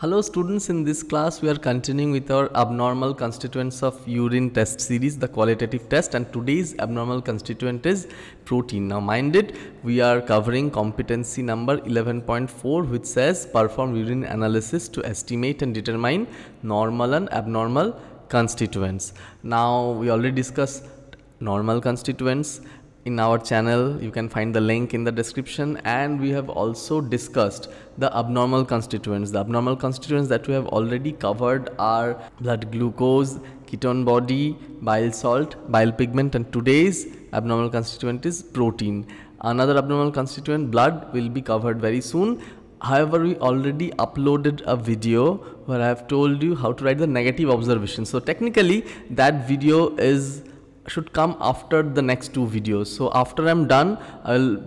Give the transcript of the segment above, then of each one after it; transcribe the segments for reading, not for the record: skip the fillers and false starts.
Hello students, in this class we are continuing with our abnormal constituents of urine test series, the qualitative test, and today's abnormal constituent is protein. Now mind it, we are covering competency number 11.4 which says perform urine analysis to estimate and determine normal and abnormal constituents. Now we already discussed normal constituents in our channel. You can find the link in the description, and we have also discussed the abnormal constituents. The abnormal constituents that we have already covered are blood glucose, ketone body, bile salt, bile pigment, and today's abnormal constituent is protein. Another abnormal constituent, blood, will be covered very soon. However, we already uploaded a video where I have told you how to write the negative observation. So technically that video should come after the next two videos. So after I'm done, I'll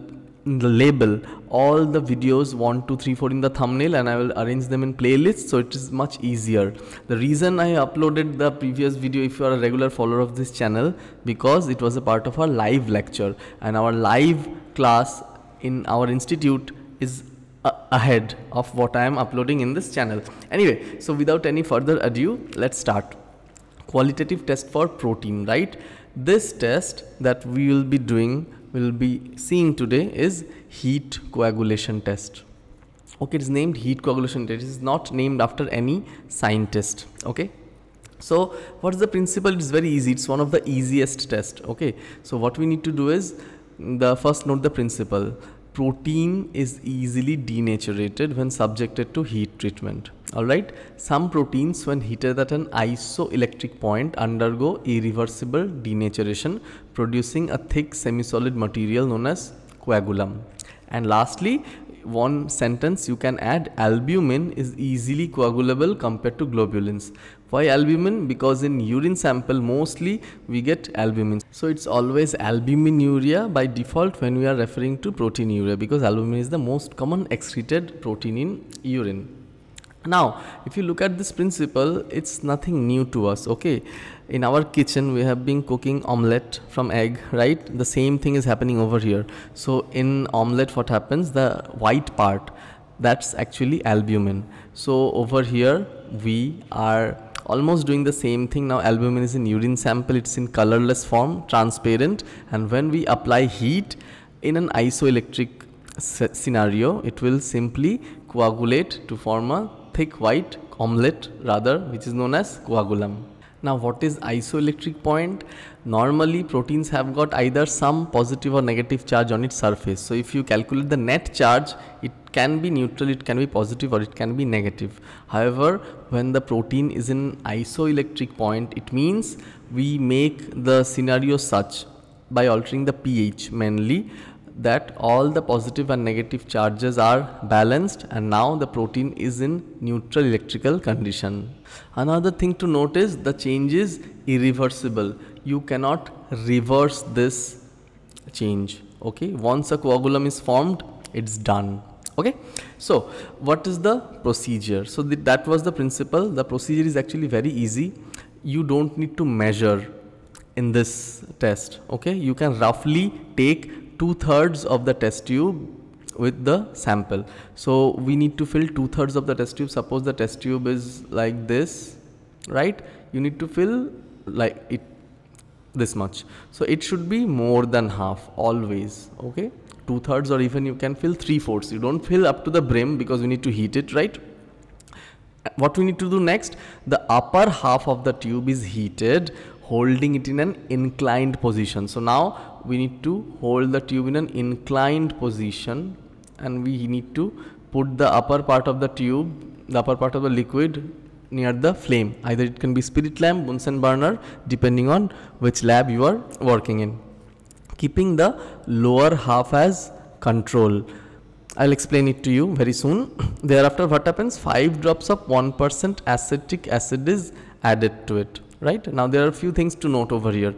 label all the videos 1, 2, 3, 4 in the thumbnail, and I will arrange them in playlists, so it is much easier. The reason I uploaded the previous video, if you are a regular follower of this channel, because it was a part of our live lecture, and our live class in our institute is ahead of what I am uploading in this channel. Anyway, so without any further ado, let's start. Qualitative test for protein, right? This test that we will be seeing today is heat coagulation test. Okay, it is named heat coagulation test. It is not named after any scientist. Okay, so what is the principle? It's very easy. It's one of the easiest tests. Okay, so what we need to do is first note the principle. Protein is easily denaturated when subjected to heat treatment. Alright, some proteins when heated at an isoelectric point undergo irreversible denaturation, producing a thick semi-solid material known as coagulum. And lastly, one sentence you can add: albumin is easily coagulable compared to globulins. Why albumin? Because in urine sample mostly we get albumin. So it's always albuminuria by default when we are referring to proteinuria, because albumin is the most common excreted protein in urine. Now if you look at this principle, it's nothing new to us. Okay, in our kitchen we have been cooking omelette from egg, right? The same thing is happening over here. So in omelette what happens, the white part, that's actually albumin. So over here we are almost doing the same thing. Now albumin is in urine sample, it's in colorless form, transparent, and when we apply heat in an isoelectric scenario, it will simply coagulate to form a thick white omelette rather, which is known as coagulum. Now what is isoelectric point? Normally proteins have got either some positive or negative charge on its surface. So if you calculate the net charge, it can be neutral, it can be positive, or it can be negative. However, when the protein is in isoelectric point, it means we make the scenario such by altering the pH mainly, that all the positive and negative charges are balanced, and now the protein is in neutral electrical condition. Another thing to note is the change is irreversible. You cannot reverse this change. Okay, once a coagulum is formed, it's done. Okay, so what is the procedure? So that was the principle. The procedure is actually very easy. You don't need to measure in this test. Okay, you can roughly take 2/3 of the test tube with the sample. So we need to fill 2/3 of the test tube. Suppose the test tube is like this, right? You need to fill like it this much. So it should be more than half always. Okay, 2/3, or even you can fill 3/4. You don't fill up to the brim because we need to heat it, right? What we need to do next, the upper half of the tube is heated, holding it in an inclined position. So now we need to hold the tube in an inclined position, and we need to put the upper part of the tube, the upper part of the liquid, near the flame. Either it can be spirit lamp, Bunsen burner, depending on which lab you are working in, keeping the lower half as control. I'll explain it to you very soon. Thereafter what happens, 5 drops of 1% acetic acid is added to it. Right, now there are a few things to note over here.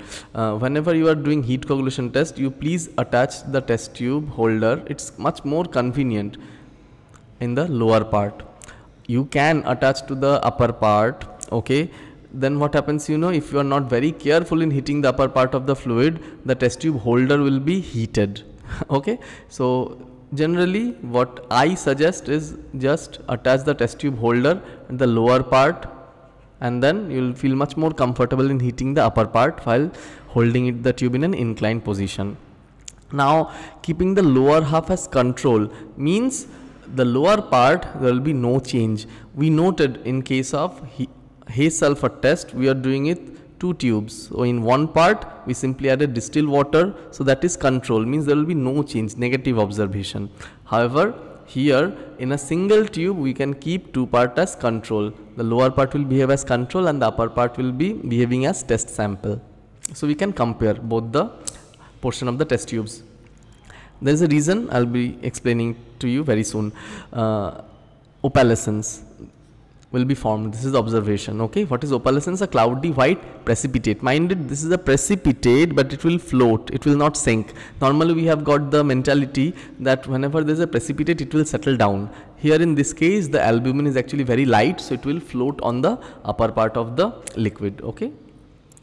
Whenever you are doing heat coagulation test, you please attach the test tube holder. It's much more convenient in the lower part. You can attach to the upper part. Okay, then what happens, you know, if you are not very careful in heating the upper part of the fluid, the test tube holder will be heated. Okay, so Generally what I suggest is just attach the test tube holder at the lower part, and then you will feel much more comfortable in heating the upper part while holding the tube in an inclined position. Now keeping the lower half as control means the lower part there will be no change. We noted in case of haze sulfur test we are doing it 2 tubes. So in one part we simply added distilled water, so that is control, means there will be no change, negative observation. However, here in a single tube we can keep 2 parts as control. The lower part will behave as control and the upper part will be behaving as test sample. So we can compare both the portion of the test tubes. There is a reason I will be explaining to you very soon. Opalescence will be formed. This is the observation. Okay, what is opalescence? A cloudy white precipitate. Mind it, this is a precipitate, but it will float, it will not sink. Normally we have got the mentality that whenever there is a precipitate it will settle down. Here in this case the albumin is actually very light, so it will float on the upper part of the liquid. Okay,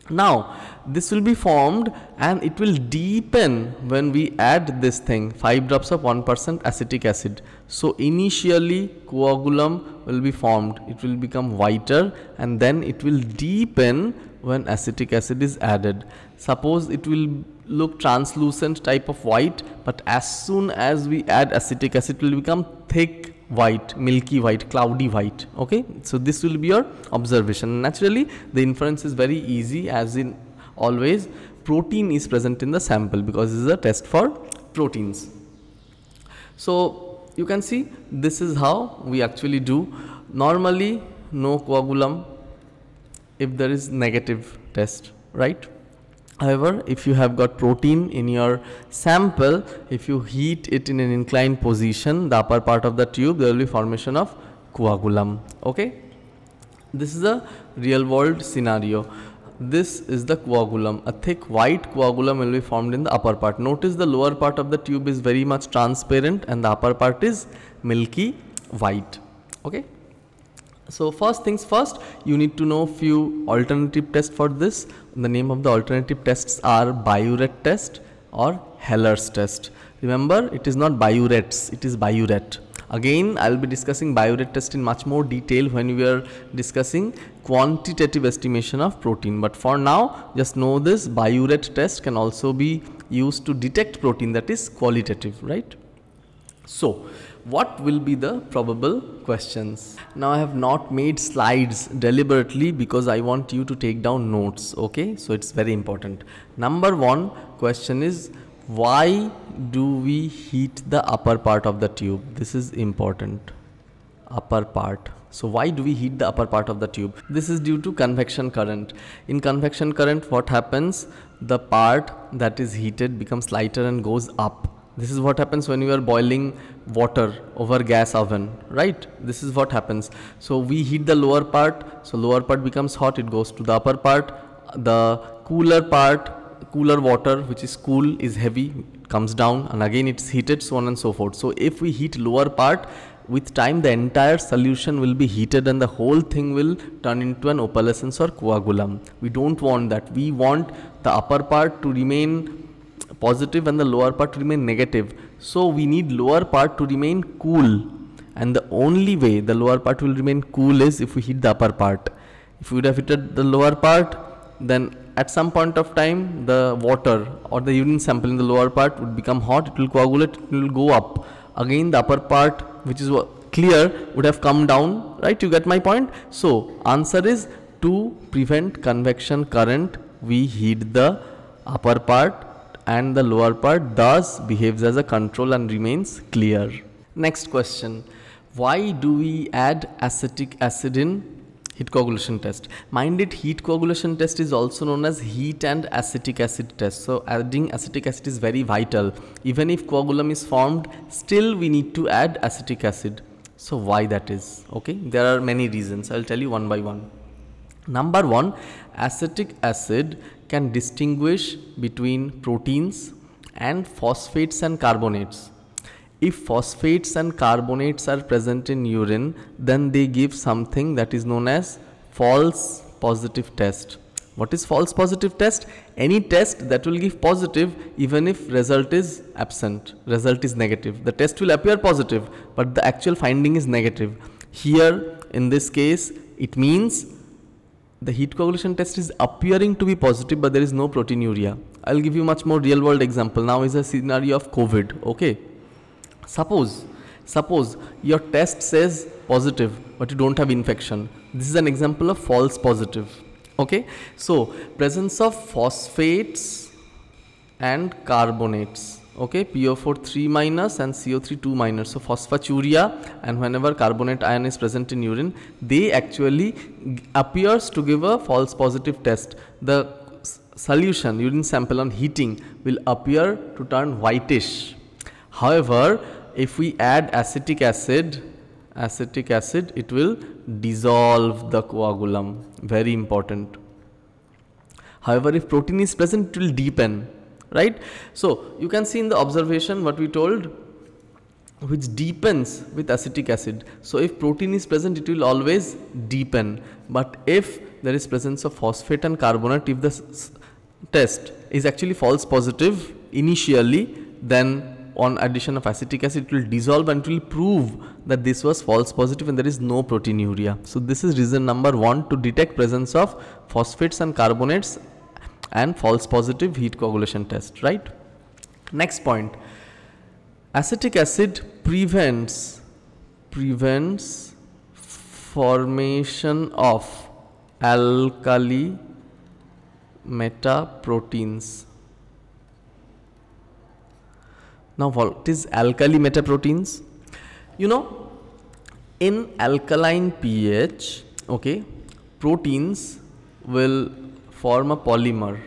now this will be formed and it will deepen when we add this thing, 5 drops of 1% acetic acid. So initially coagulum will be formed, it will become whiter and then it will deepen when acetic acid is added. Suppose it will look translucent type of white, but as soon as we add acetic acid it will become thick white, milky white, cloudy white. Okay, so this will be your observation. Naturally the inference is very easy, as in always protein is present in the sample because this is a test for proteins. So you can see this is how we actually do. Normally no coagulum if there is negative test, right? However, if you have got protein in your sample, if you heat it in an inclined position, the upper part of the tube, there will be formation of coagulum. Okay, this is a real world scenario. This is the coagulum. A thick white coagulum will be formed in the upper part. Notice the lower part of the tube is very much transparent and the upper part is milky white. Okay, so first things first, you need to know few alternative tests for this. The name of the alternative tests are Biuret test or Heller's test. Remember, it is not Biurets, it is Biuret. Again, I will be discussing Biuret test in much more detail when we are discussing quantitative estimation of protein. But for now, just know this, Biuret test can also be used to detect protein, that is qualitative, right? So, what will be the probable questions? Now I have not made slides deliberately because I want you to take down notes. Okay, so it's very important. Number 1 question is, why do we heat the upper part of the tube? This is important. Upper part. So why do we heat the upper part of the tube? This is due to convection current. In convection current, what happens? The part that is heated becomes lighter and goes up. This is what happens when you are boiling water over gas oven, right? This is what happens. So we heat the lower part, so lower part becomes hot, it goes to the upper part. The cooler part, cooler water which is cool is heavy, it comes down and again it's heated, so on and so forth. So if we heat lower part, with time the entire solution will be heated and the whole thing will turn into an opalescence or coagulum. We don't want that. We want the upper part to remain positive and the lower part to remain negative. So we need lower part to remain cool, and the only way the lower part will remain cool is if we heat the upper part. If we would have heated the lower part, then at some point of time the water or the urine sample in the lower part would become hot, it will coagulate, it will go up. Again the upper part, which is clear, would have come down, right? You get my point? So answer is, to prevent convection current we heat the upper part and the lower part thus behaves as a control and remains clear. Next question, why do we add acetic acid in heat coagulation test? Mind it, heat coagulation test is also known as heat and acetic acid test. So adding acetic acid is very vital. Even if coagulum is formed, still we need to add acetic acid. So why that is? Okay, there are many reasons. I will tell you one by one. Number 1, acetic acid can distinguish between proteins and phosphates and carbonates. If phosphates and carbonates are present in urine, then they give something that is known as false positive test. What is false positive test? Any test that will give positive even if result is absent, result is negative. The test will appear positive, but the actual finding is negative. Here, in this case, it means the heat coagulation test is appearing to be positive, but there is no proteinuria. I'll give you much more real world example. Now is a scenario of COVID, okay? Suppose your test says positive, but you don't have infection. This is an example of false positive, okay? So, presence of phosphates and carbonates, okay, PO4 3 minus and CO3 2 minus. So phosphaturia, and whenever carbonate ion is present in urine, they actually appears to give a false positive test. The solution, urine sample on heating, will appear to turn whitish. However, if we add acetic acid, it will dissolve the coagulum. Very important. However, if protein is present, it will deepen. Right? So, you can see in the observation what we told, which deepens with acetic acid. So, if protein is present, it will always deepen. But if there is presence of phosphate and carbonate, if the test is actually false positive initially, then on addition of acetic acid, it will dissolve and it will prove that this was false positive and there is no proteinuria. So, this is reason number 1 to detect presence of phosphates and carbonates and false positive heat coagulation test, right? Next point, acetic acid prevents formation of alkali metaproteins. Now, what is alkali metaproteins? You know, in alkaline pH, okay, proteins will form a polymer.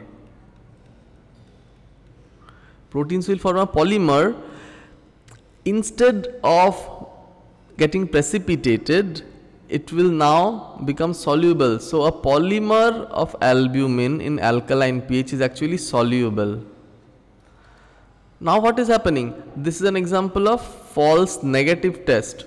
Proteins will form a polymer. Instead of getting precipitated, it will now become soluble. So, a polymer of albumin in alkaline pH is actually soluble. Now, what is happening? This is an example of false negative test.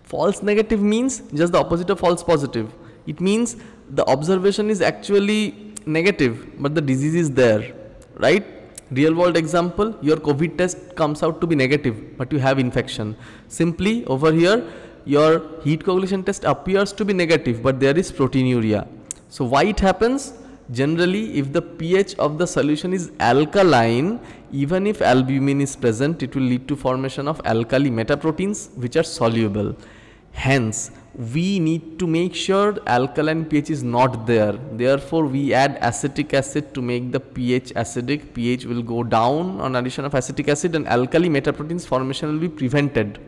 False negative means just the opposite of false positive. It means the observation is actually negative, but the disease is there, right? Real world example, your COVID test comes out to be negative, but you have infection. Simply over here, your heat coagulation test appears to be negative, but there is proteinuria. So why it happens? Generally, if the pH of the solution is alkaline, even if albumin is present, it will lead to formation of alkali metaproteins which are soluble. Hence, we need to make sure alkaline pH is not there. Therefore, we add acetic acid to make the pH acidic. pH will go down on addition of acetic acid and alkali metaproteins formation will be prevented.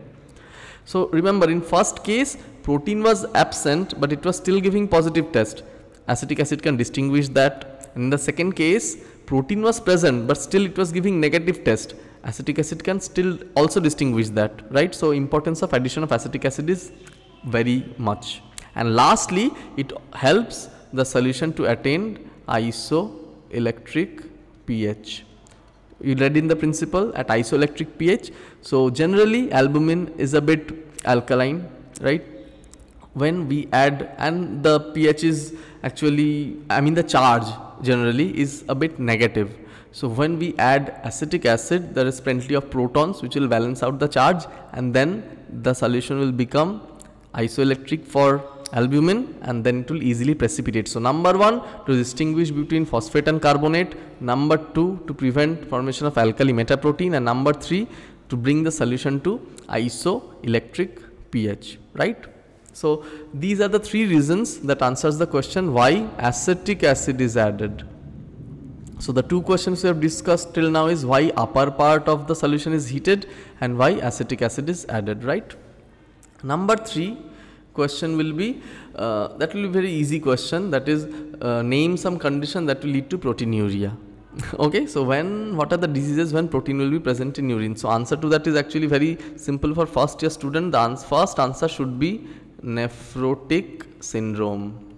So, remember, in first case, protein was absent, but it was still giving positive test. Acetic acid can distinguish that. In the second case, protein was present, but still it was giving negative test. Acetic acid can still also distinguish that, right? So, importance of addition of acetic acid is very much. And lastly, it helps the solution to attain isoelectric pH. You read in the principle at isoelectric pH. So, generally albumin is a bit alkaline, right? When we add, and the pH is actually, the charge generally is a bit negative. So, when we add acetic acid, there is plenty of protons which will balance out the charge, and then the solution will become isoelectric for albumin, and then it will easily precipitate. So, number 1, to distinguish between phosphate and carbonate, number 2, to prevent formation of alkali metaprotein, and number 3, to bring the solution to isoelectric pH, right? So, these are the 3 reasons that answers the question why acetic acid is added. So, the 2 questions we have discussed till now is why upper part of the solution is heated and why acetic acid is added, right? Number 3 question will be, that will be very easy question, that is name some condition that will lead to proteinuria. Okay, so what are the diseases when protein will be present in urine? So, answer to that is actually very simple for first year student. The first answer should be nephrotic syndrome.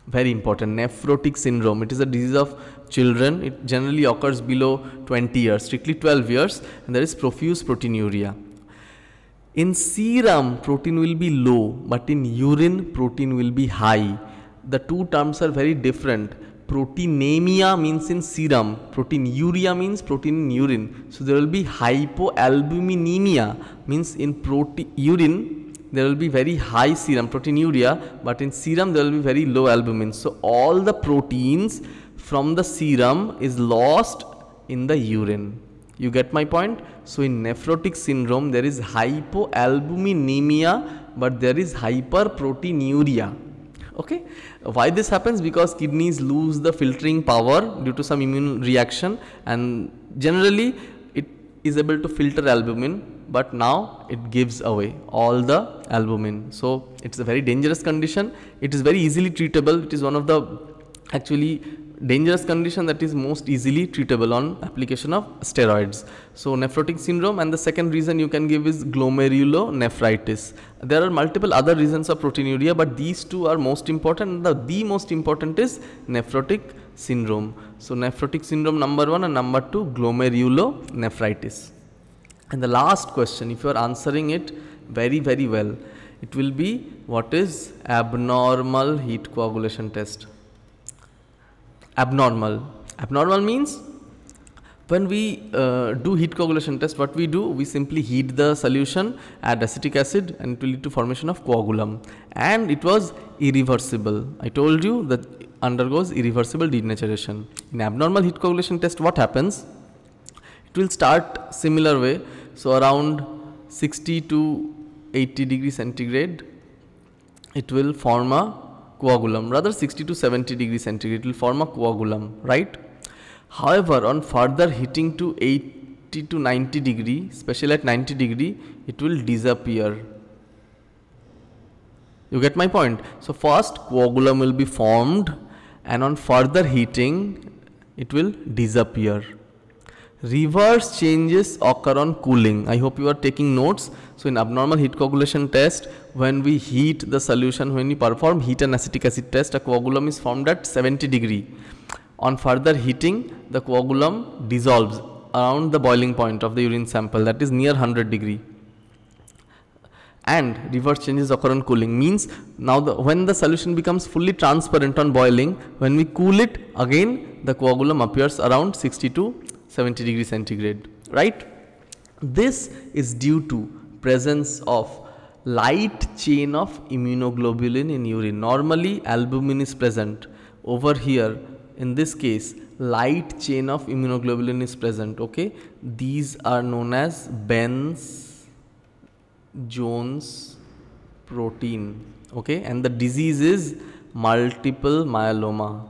Very important, nephrotic syndrome. It is a disease of children. It generally occurs below 20 years, strictly 12 years, and there is profuse proteinuria. In serum, protein will be low, but in urine, protein will be high. the two terms are very different. Proteinemia means in serum, proteinuria means protein in urine. So there will be hypoalbuminemia, means in urine there will be very high serum proteinuria, but in serum there will be very low albumin. So all the proteins from the serum is lost in the urine. You get my point? So in nephrotic syndrome there is hypoalbuminemia, but there is hyperproteinuria. Okay, why this happens? Because kidneys lose the filtering power due to some immune reaction, and generally it is able to filter albumin, but now it gives away all the albumin. So it's a very dangerous condition. It is very easily treatable. It is one of the actually dangerous condition that is most easily treatable on application of steroids. So nephrotic syndrome, and the second reason you can give is glomerulonephritis. There are multiple other reasons of proteinuria, but these two are most important. The most important is nephrotic syndrome. So nephrotic syndrome number 1, and number 2 glomerulonephritis. And the last question, if you are answering it very well, it will be, what is abnormal heat coagulation test? Abnormal means when we do heat coagulation test, what we do, we simply heat the solution, add acetic acid, and it will lead to formation of coagulum, and it was irreversible. I told you that undergoes irreversible denaturation. In abnormal heat coagulation test, what happens? It will start similar way. So around 60 to 80 degrees centigrade, it will form a coagulum, rather 60 to 70 degrees centigrade, it will form a coagulum, right? However, on further heating to 80 to 90 degree, especially at 90 degree, it will disappear. You get my point? So first coagulum will be formed, and on further heating it will disappear. Reverse changes occur on cooling. I hope you are taking notes. So in abnormal heat coagulation test, when we heat the solution, when we perform heat and acetic acid test, a coagulum is formed at 70 degree. On further heating, the coagulum dissolves around the boiling point of the urine sample, that is near 100 degree. And reverse changes occur on cooling, means now when the solution becomes fully transparent on boiling, when we cool it, again the coagulum appears around 60 to 70 degrees centigrade, right? This is due to presence of light chain of immunoglobulin in urine. Normally albumin is present. Over here, in this case, light chain of immunoglobulin is present. Okay, these are known as Bence-Jones protein. Okay, and the disease is multiple myeloma.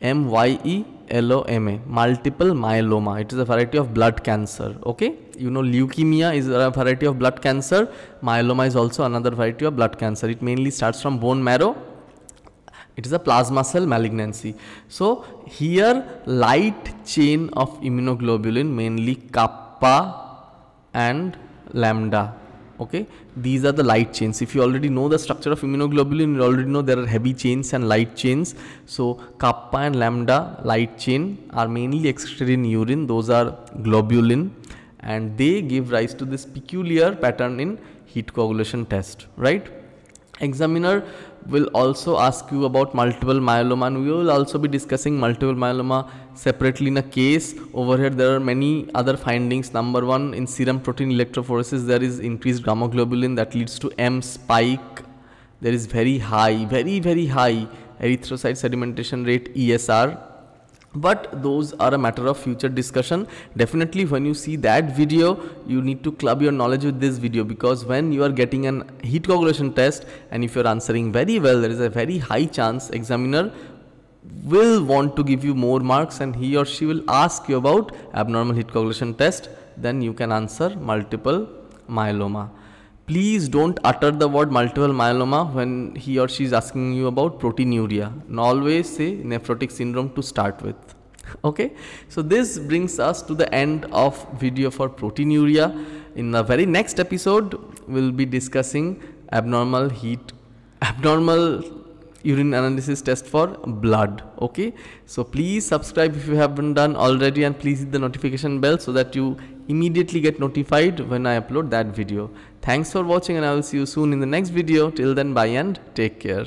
MYELOMA, multiple myeloma. It is a variety of blood cancer. Okay, you know leukemia is a variety of blood cancer. Myeloma is also another variety of blood cancer. It mainly starts from bone marrow. It is a plasma cell malignancy. So here light chain of immunoglobulin, mainly kappa and lambda. Okay, these are the light chains. If you already know the structure of immunoglobulin, you already know there are heavy chains and light chains. So kappa and lambda light chain are mainly excreted in urine. Those are globulin, and they give rise to this peculiar pattern in heat coagulation test, right? Examiner will also ask you about multiple myeloma, and we will also be discussing multiple myeloma separately in a case. Over here there are many other findings. Number 1, in serum protein electrophoresis there is increased gamma globulin that leads to M spike. There is very high erythrocyte sedimentation rate, ESR. But those are a matter of future discussion. Definitely when you see that video, you need to club your knowledge with this video, because when you are getting an heat coagulation test and if you are answering very well, there is a very high chance examiner will want to give you more marks, and he or she will ask you about abnormal heat coagulation test. Then you can answer multiple myeloma. Please don't utter the word multiple myeloma when he or she is asking you about proteinuria. And always say nephrotic syndrome to start with. Okay, so this brings us to the end of video for proteinuria. In the very next episode, we'll be discussing abnormal urine analysis test for blood. Okay, so please subscribe if you haven't done already, and please hit the notification bell so that you immediately get notified when I upload that video. Thanks for watching, and I will see you soon in the next video. Till then, bye and take care.